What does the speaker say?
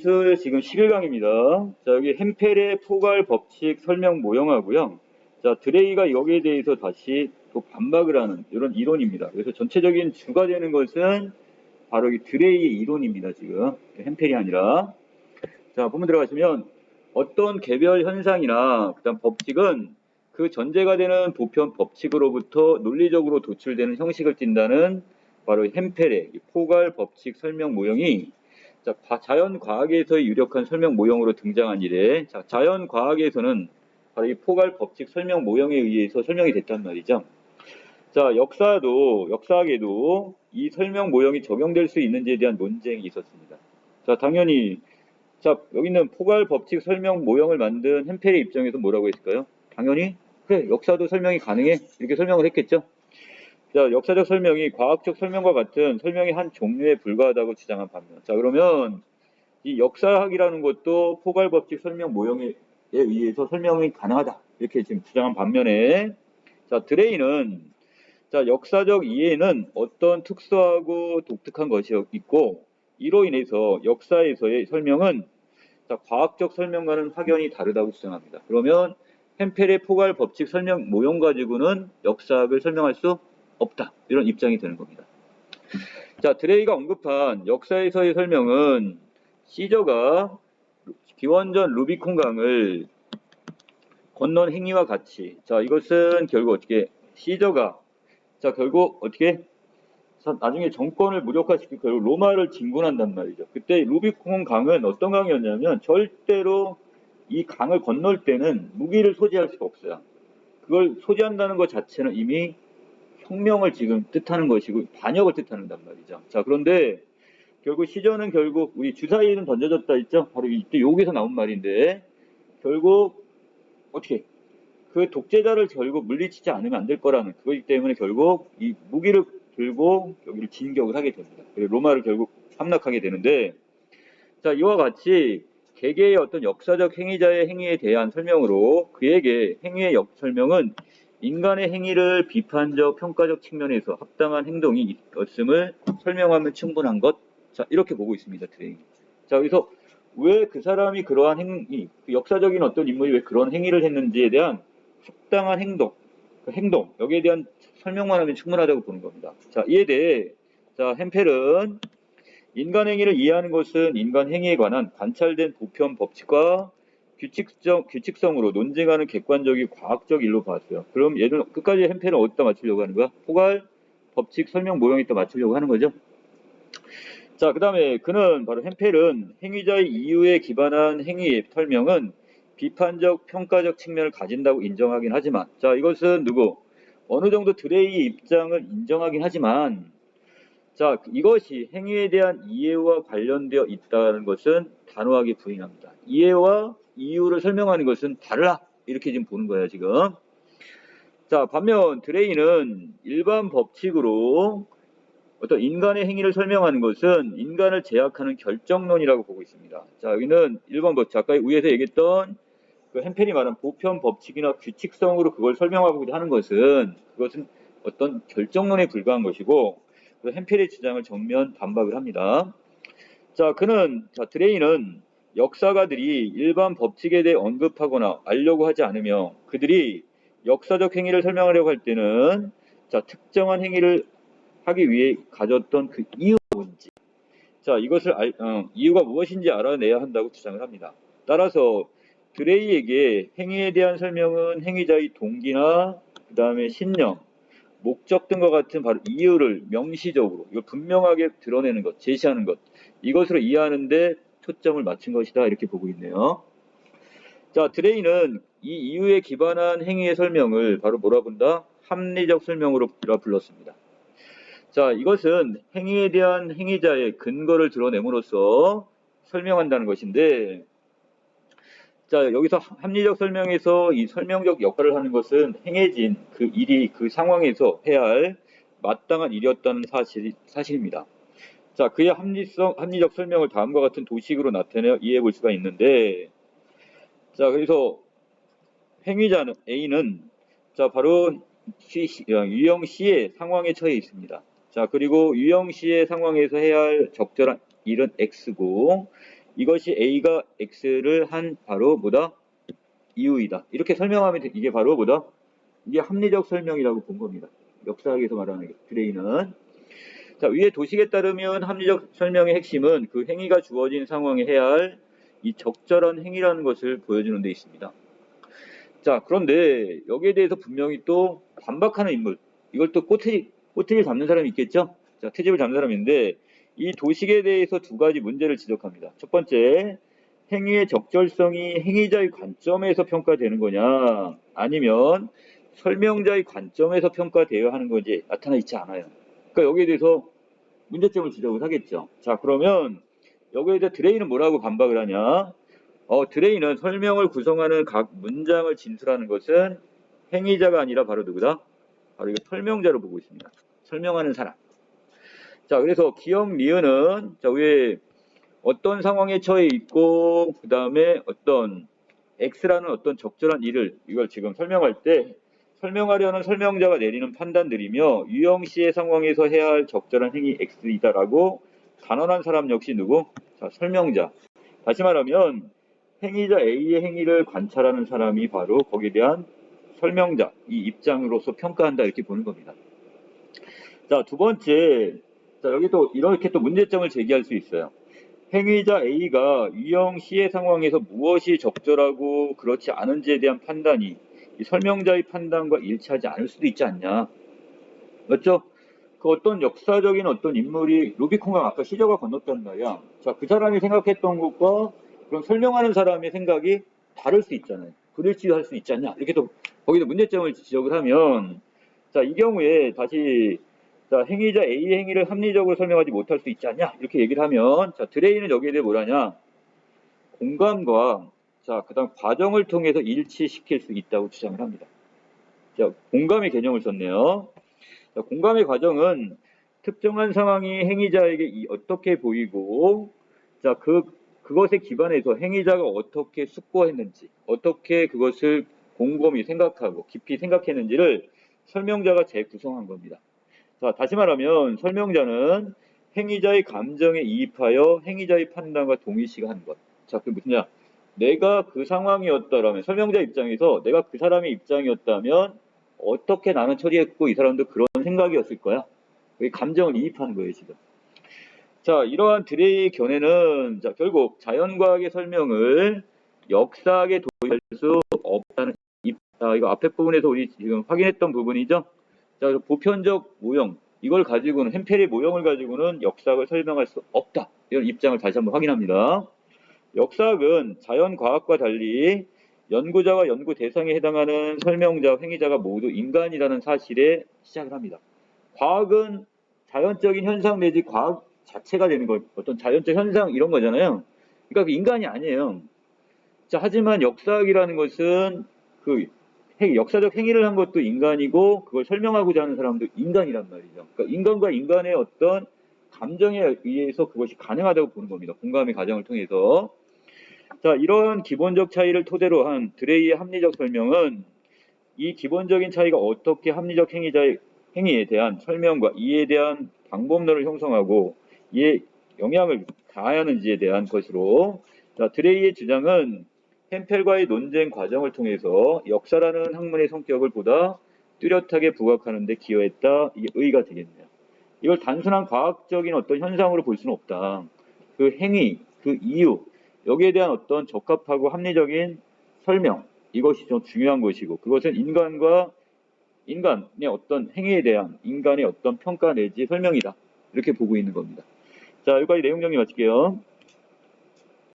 기술 지금 11강입니다. 자, 여기 햄펠의 포괄 법칙 설명 모형하고요. 자, 드레이가 여기에 대해서 다시 또 반박을 하는 이런 이론입니다. 그래서 전체적인 주가 되는 것은 바로 이 드레이의 이론입니다. 지금 햄펠이 아니라. 자, 본문 들어가시면 어떤 개별 현상이나 그다음 법칙은 그 전제가 되는 보편 법칙으로부터 논리적으로 도출되는 형식을 띈다는 바로 햄펠의 포괄 법칙 설명 모형이 자, 자연과학에서의 유력한 설명 모형으로 등장한 이래 자, 자연과학에서는 바로 이 포괄 법칙 설명 모형에 의해서 설명이 됐단 말이죠. 자, 역사학에도 이 설명 모형이 적용될 수 있는지에 대한 논쟁이 있었습니다. 자, 당연히 자, 여기 있는 포괄 법칙 설명 모형을 만든 햄펠의 입장에서 뭐라고 했을까요? 당연히 그래, 역사도 설명이 가능해 이렇게 설명을 했겠죠. 자, 역사적 설명이 과학적 설명과 같은 설명의 한 종류에 불과하다고 주장한 반면 자, 그러면 이 역사학이라는 것도 포괄 법칙 설명 모형에 의해서 설명이 가능하다 이렇게 지금 주장한 반면에 자, 드레이는 자, 역사적 이해는 어떤 특수하고 독특한 것이 있고 이로 인해서 역사에서의 설명은 자, 과학적 설명과는 확연히 다르다고 주장합니다. 그러면 햄펠의 포괄 법칙 설명 모형 가지고는 역사학을 설명할 수 없다. 이런 입장이 되는 겁니다. 자, 드레이가 언급한 역사에서의 설명은 시저가 기원전 루비콘 강을 건넌 행위와 같이 자, 이것은 결국 어떻게 시저가 자, 결국 어떻게 나중에 정권을 무력화시키고 결국 로마를 진군한단 말이죠. 그때 루비콘 강은 어떤 강이었냐면 절대로 이 강을 건널 때는 무기를 소지할 수가 없어요. 그걸 소지한다는 것 자체는 이미 혁명을 지금 뜻하는 것이고 반역을 뜻하는 단 말이죠. 자, 그런데 결국 시저는 결국 우리 주사위는 던져졌다 했죠. 바로 이때 여기서 나온 말인데 결국 어떻게 그 독재자를 결국 물리치지 않으면 안 될 거라는 그거기 때문에 결국 이 무기를 들고 여기를 진격을 하게 됩니다. 그리고 로마를 결국 함락하게 되는데 자, 이와 같이 개개의 어떤 역사적 행위자의 행위에 대한 설명으로 그에게 행위의 설명은 인간의 행위를 비판적, 평가적 측면에서 합당한 행동이 있음을 설명하면 충분한 것. 자, 이렇게 보고 있습니다, 드레이. 자, 그래서 왜 그 사람이 그러한 행위, 그 역사적인 어떤 인물이 왜 그런 행위를 했는지에 대한 합당한 행동, 그 행동, 여기에 대한 설명만 하면 충분하다고 보는 겁니다. 자, 이에 대해, 자, 햄펠은 인간 행위를 이해하는 것은 인간 행위에 관한 관찰된 보편 법칙과 규칙성으로 논증하는 객관적이고 과학적 일로 봤어요. 그럼 얘는 끝까지 햄펠은 어디다 맞추려고 하는 거야? 포괄 법칙 설명 모형에다 맞추려고 하는 거죠. 자, 그 다음에 그는 바로 햄펠은 행위자의 이유에 기반한 행위의 설명은 비판적, 평가적 측면을 가진다고 인정하긴 하지만 자, 이것은 어느 정도 드레이의 입장을 인정하긴 하지만 자, 이것이 행위에 대한 이해와 관련되어 있다는 것은 단호하게 부인합니다. 이해와 이유를 설명하는 것은 달라. 이렇게 지금 보는 거예요, 지금. 자, 반면 드레이는 일반 법칙으로 어떤 인간의 행위를 설명하는 것은 인간을 제약하는 결정론이라고 보고 있습니다. 자, 여기는 일반 법칙, 아까 위에서 얘기했던 그 햄펠이 말한 보편 법칙이나 규칙성으로 그걸 설명하고 하는 것은 그것은 어떤 결정론에 불과한 것이고 햄펠의 주장을 정면 반박을 합니다. 자, 드레이는 역사가들이 일반 법칙에 대해 언급하거나 알려고 하지 않으며 그들이 역사적 행위를 설명하려고 할 때는 자, 특정한 행위를 하기 위해 가졌던 그 이유가 뭔지 자, 이유가 무엇인지 알아내야 한다고 주장을 합니다. 따라서 드레이에게 행위에 대한 설명은 행위자의 동기나 그 다음에 신념, 목적 등과 같은 바로 이유를 명시적으로 이걸 분명하게 드러내는 것, 제시하는 것 이것으로 이해하는데 초점을 맞춘 것이다 이렇게 보고 있네요. 자, 드레이는 이 이유에 기반한 행위의 설명을 바로 뭐라 본다? 합리적 설명으로 불렀습니다. 자, 이것은 행위에 대한 행위자의 근거를 드러냄으로써 설명한다는 것인데 자, 여기서 합리적 설명에서 이 설명적 역할을 하는 것은 행해진 그 일이 그 상황에서 해야 할 마땅한 일이었다는 사실입니다. 자, 그의 합리적 설명을 다음과 같은 도식으로 나타내 이해해 볼 수가 있는데 자, 그래서 행위자는 A는 자, 바로 유영 씨의 상황에 처해 있습니다. 자, 그리고 유영 씨의 상황에서 해야 할 적절한 일은 X고 이것이 A가 X를 한 바로 뭐다? 이유이다. 이렇게 설명하면 이게 바로 뭐다? 이게 합리적 설명이라고 본 겁니다. 역사학에서 말하는 게 드레이는. 자, 위에 도식에 따르면 합리적 설명의 핵심은 그 행위가 주어진 상황에 해야 할 이 적절한 행위라는 것을 보여주는 데 있습니다. 자, 그런데 여기에 대해서 분명히 또 반박하는 인물, 이걸 또 꼬투리 잡는 사람이 있겠죠? 자, 트집을 잡는 사람인데 이 도식에 대해서 두 가지 문제를 지적합니다. 첫 번째, 행위의 적절성이 행위자의 관점에서 평가되는 거냐, 아니면 설명자의 관점에서 평가되어야 하는 건지 나타나 있지 않아요. 그러니까 여기에 대해서 문제점을 지적을 하겠죠. 자, 그러면 여기에 대해 드레이는 뭐라고 반박을 하냐? 드레이는 설명을 구성하는 각 문장을 진술하는 것은 행위자가 아니라 바로 누구다? 바로 이거 설명자로 보고 있습니다. 설명하는 사람. 자, 그래서 기억 리은은 자, 위에 어떤 상황에 처해 있고 그 다음에 어떤 X라는 어떤 적절한 일을 이걸 지금 설명할 때 설명하려는 설명자가 내리는 판단들이며 유형씨의 상황에서 해야 할 적절한 행위 X이다라고 단언한 사람 역시 누구? 자, 설명자. 다시 말하면 행위자 A의 행위를 관찰하는 사람이 바로 거기에 대한 설명자, 이 입장으로서 평가한다 이렇게 보는 겁니다. 자, 두 번째, 자, 여기 또 이렇게 또 문제점을 제기할 수 있어요. 행위자 A가 유형 C의 상황에서 무엇이 적절하고 그렇지 않은지에 대한 판단이 이 설명자의 판단과 일치하지 않을 수도 있지 않냐. 맞죠? 그 어떤 역사적인 어떤 인물이 루비콘강 아까 시저가 건넜단 말이야. 자, 그 사람이 생각했던 것과 그럼 설명하는 사람의 생각이 다를 수 있잖아요. 불일치할 수 있지 않냐. 이렇게 또 거기서 문제점을 지적을 하면 자, 이 경우에 다시 자, 행위자 A의 행위를 합리적으로 설명하지 못할 수 있지 않냐. 이렇게 얘기를 하면 자, 드레이는 여기에 대해 뭐라냐. 공감과 자, 그다음 과정을 통해서 일치시킬 수 있다고 주장을 합니다. 자, 공감의 개념을 썼네요. 자, 공감의 과정은 특정한 상황이 행위자에게 어떻게 보이고 자, 그것에 기반해서 행위자가 어떻게 숙고했는지 어떻게 그것을 곰곰이 생각하고 깊이 생각했는지를 설명자가 재구성한 겁니다. 자, 다시 말하면 설명자는 행위자의 감정에 이입하여 행위자의 판단과 동일시가 한 것. 자, 그게 무슨냐? 내가 그 상황이었다라면 설명자 입장에서 내가 그 사람의 입장이었다면 어떻게 나는 처리했고 이 사람도 그런 생각이었을 거야. 감정을 이입하는 거예요, 지금. 자, 이러한 드레이의 견해는 자, 결국 자연과학의 설명을 역사학에 도입할 수 없다는 이거 앞에 부분에서 우리 지금 확인했던 부분이죠. 자, 보편적 모형 이걸 가지고는 햄페리의 모형을 가지고는 역사학을 설명할 수 없다. 이런 입장을 다시 한번 확인합니다. 역사학은 자연과학과 달리 연구자와 연구 대상에 해당하는 설명자, 행위자가 모두 인간이라는 사실에 시작을 합니다. 과학은 자연적인 현상 내지 과학 자체가 되는 걸 어떤 자연적 현상 이런 거잖아요. 그러니까 인간이 아니에요. 자, 하지만 역사학이라는 것은 그 역사적 행위를 한 것도 인간이고 그걸 설명하고자 하는 사람도 인간이란 말이죠. 그러니까 인간과 인간의 어떤 감정에 의해서 그것이 가능하다고 보는 겁니다. 공감의 과정을 통해서. 자, 이런 기본적 차이를 토대로 한 드레이의 합리적 설명은 이 기본적인 차이가 어떻게 합리적 행위자의 행위에 대한 설명과 이에 대한 방법론을 형성하고 이에 영향을 가하는지에 대한 것으로 자, 드레이의 주장은 햄펠과의 논쟁 과정을 통해서 역사라는 학문의 성격을 보다 뚜렷하게 부각하는 데 기여했다. 이게 의의가 되겠네요. 이걸 단순한 과학적인 어떤 현상으로 볼 수는 없다. 그 행위, 그 이유, 여기에 대한 어떤 적합하고 합리적인 설명, 이것이 좀 중요한 것이고 그것은 인간의 어떤 행위에 대한 인간의 어떤 평가 내지 설명이다. 이렇게 보고 있는 겁니다. 자, 여기까지 내용 정리 마칠게요.